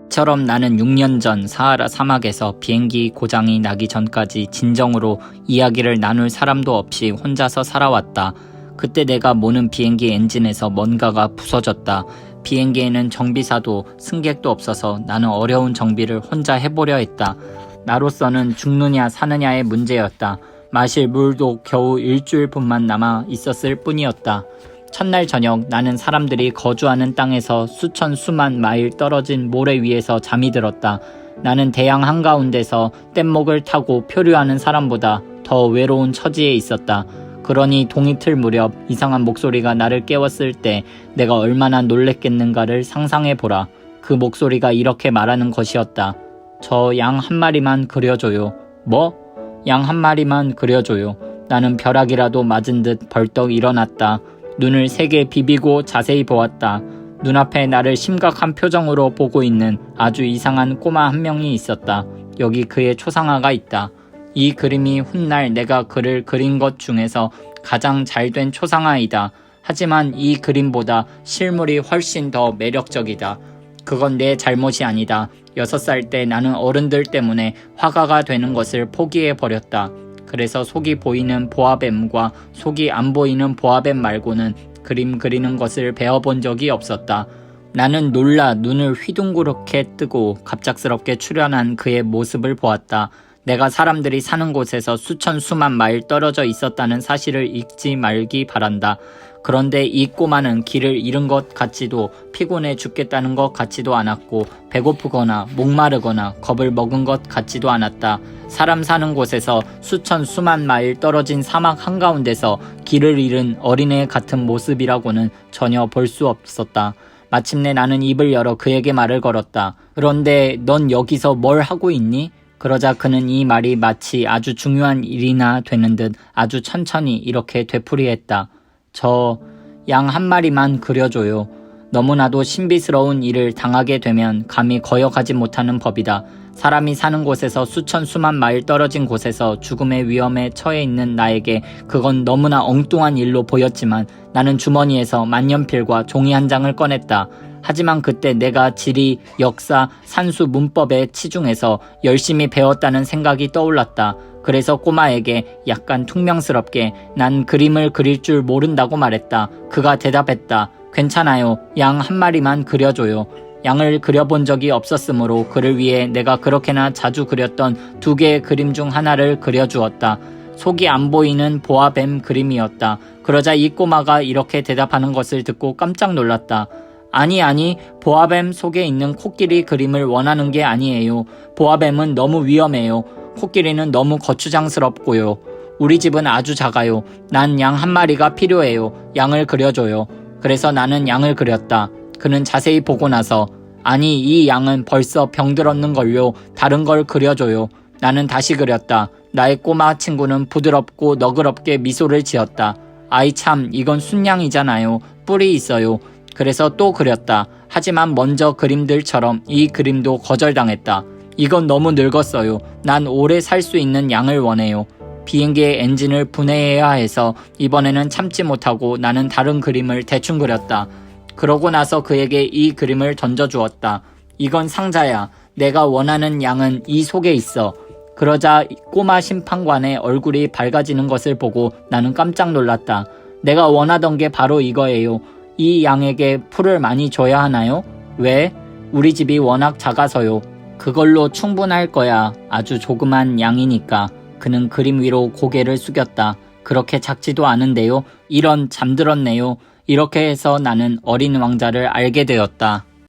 이처럼 나는 6년 전 사하라 사막에서 비행기 고장이 나기 전까지 진정으로 이야기를 나눌 사람도 없이 혼자서 살아왔다. 그때 내가 모는 비행기 엔진에서 뭔가가 부서졌다. 비행기에는 정비사도 승객도 없어서 나는 어려운 정비를 혼자 해보려 했다. 나로서는 죽느냐 사느냐의 문제였다. 마실 물도 겨우 일주일분만 남아 있었을 뿐이었다. 첫날 저녁 나는 사람들이 거주하는 땅에서 수천 수만 마일 떨어진 모래 위에서 잠이 들었다. 나는 대양 한가운데서 뗏목을 타고 표류하는 사람보다 더 외로운 처지에 있었다. 그러니 동이틀 무렵 이상한 목소리가 나를 깨웠을 때 내가 얼마나 놀랬겠는가를 상상해보라. 그 목소리가 이렇게 말하는 것이었다. 저 양 한 마리만 그려줘요. 뭐? 양 한 마리만 그려줘요. 나는 벼락이라도 맞은 듯 벌떡 일어났다. 눈을 세게 비비고 자세히 보았다. 눈앞에 나를 심각한 표정으로 보고 있는 아주 이상한 꼬마 한 명이 있었다. 여기 그의 초상화가 있다. 이 그림이 훗날 내가 그를 그린 것 중에서 가장 잘된 초상화이다. 하지만 이 그림보다 실물이 훨씬 더 매력적이다. 그건 내 잘못이 아니다. 6살 때 나는 어른들 때문에 화가가 되는 것을 포기해버렸다. 그래서 속이 보이는 보아뱀과 속이 안 보이는 보아뱀 말고는 그림 그리는 것을 배워본 적이 없었다. 나는 놀라 눈을 휘둥그렇게 뜨고 갑작스럽게 출현한 그의 모습을 보았다. 내가 사람들이 사는 곳에서 수천 수만 마일 떨어져 있었다는 사실을 잊지 말기 바란다. 그런데 이 꼬마는 길을 잃은 것 같지도 피곤해 죽겠다는 것 같지도 않았고 배고프거나 목마르거나 겁을 먹은 것 같지도 않았다. 사람 사는 곳에서 수천 수만 마일 떨어진 사막 한가운데서 길을 잃은 어린애 같은 모습이라고는 전혀 볼 수 없었다. 마침내 나는 입을 열어 그에게 말을 걸었다. 그런데 넌 여기서 뭘 하고 있니? 그러자 그는 이 말이 마치 아주 중요한 일이나 되는 듯 아주 천천히 이렇게 되풀이했다. 저 양 한 마리만 그려줘요. 너무나도 신비스러운 일을 당하게 되면 감히 거역하지 못하는 법이다. 사람이 사는 곳에서 수천 수만 마일 떨어진 곳에서 죽음의 위험에 처해 있는 나에게 그건 너무나 엉뚱한 일로 보였지만 나는 주머니에서 만년필과 종이 한 장을 꺼냈다. 하지만 그때 내가 지리, 역사, 산수, 문법에 치중해서 열심히 배웠다는 생각이 떠올랐다. 그래서 꼬마에게 약간 퉁명스럽게 난 그림을 그릴 줄 모른다고 말했다. 그가 대답했다. 괜찮아요. 양 한 마리만 그려줘요. 양을 그려본 적이 없었으므로 그를 위해 내가 그렇게나 자주 그렸던 2개의 그림 중 하나를 그려주었다. 속이 안 보이는 보아뱀 그림이었다. 그러자 이 꼬마가 이렇게 대답하는 것을 듣고 깜짝 놀랐다. 아니, 보아뱀 속에 있는 코끼리 그림을 원하는 게 아니에요. 보아뱀은 너무 위험해요. 코끼리는 너무 거추장스럽고요. 우리 집은 아주 작아요. 난 양 한 마리가 필요해요. 양을 그려줘요. 그래서 나는 양을 그렸다. 그는 자세히 보고 나서 아니 이 양은 벌써 병들었는 걸요. 다른 걸 그려줘요. 나는 다시 그렸다. 나의 꼬마 친구는 부드럽고 너그럽게 미소를 지었다. 아이 참 이건 순양이잖아요. 뿔이 있어요. 그래서 또 그렸다. 하지만 먼저 그림들처럼 이 그림도 거절당했다. 이건 너무 늙었어요. 난 오래 살 수 있는 양을 원해요. 비행기의 엔진을 분해해야 해서 이번에는 참지 못하고 나는 다른 그림을 대충 그렸다. 그러고 나서 그에게 이 그림을 던져주었다. 이건 상자야. 내가 원하는 양은 이 속에 있어. 그러자 꼬마 심판관의 얼굴이 밝아지는 것을 보고 나는 깜짝 놀랐다. 내가 원하던 게 바로 이거예요. 이 양에게 풀을 많이 줘야 하나요? 왜? 우리 집이 워낙 작아서요. 그걸로 충분할 거야. 아주 조그만 양이니까. 그는 그림 위로 고개를 숙였다. 그렇게 작지도 않은데요. 이런 잠들었네요. 이렇게 해서 나는 어린 왕자를 알게 되었다.